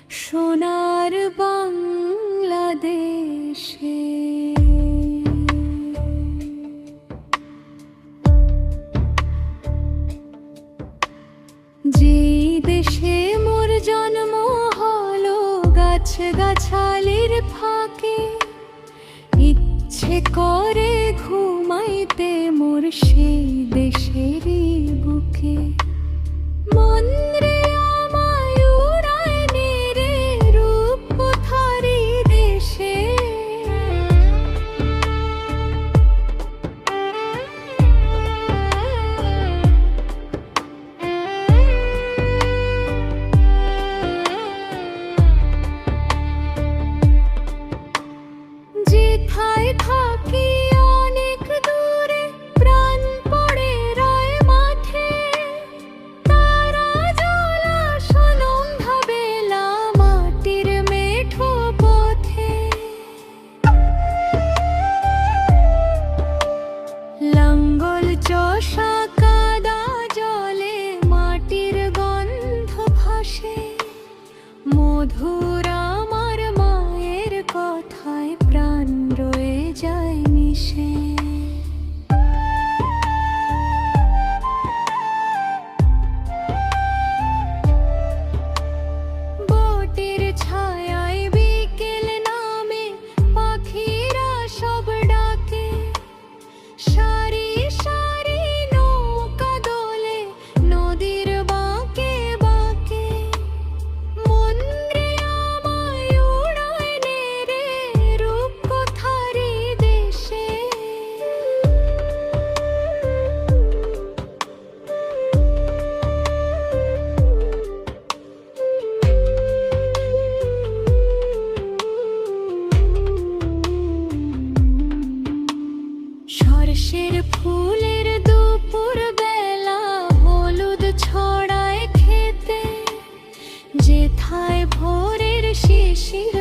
সোনার বাংলাদেশে। যেই দেশে মোর জন্ম হলো গাছ গাছালির ফাঁকে, ইচ্ছে করে ঘুমাইতে মোর সেই দেশেরই বুকে। মন রে আমায় উড়ায় নিরে রূপপথারি দেশে। যেথায় থাকি অনেক দূরে, প্রাণ পড়ে রয় মাঠে। তারা জ্বলা সন্ধ্যা বেলা মাটির মেঠো পথে। লাঙ্গল চষা কাদা জলে মাটির গন্ধ ভাসে। মধুর আমার মায়ের কথায় প্রাণ রয়ে যায় মিশে। বটের ছায়ায় বিকেল নামে পাখিরা সব ডাকে। সারি সারি নৌকা দোলে নদীর বাঁকে বাঁকে। মন রে আমায় উড়ায় নেরে রূপকথারি দেশে। সরষের ফুলের দুপুর বেলা হলুদ ছড়ায় খেতে। যেথায় ভোরের শিশির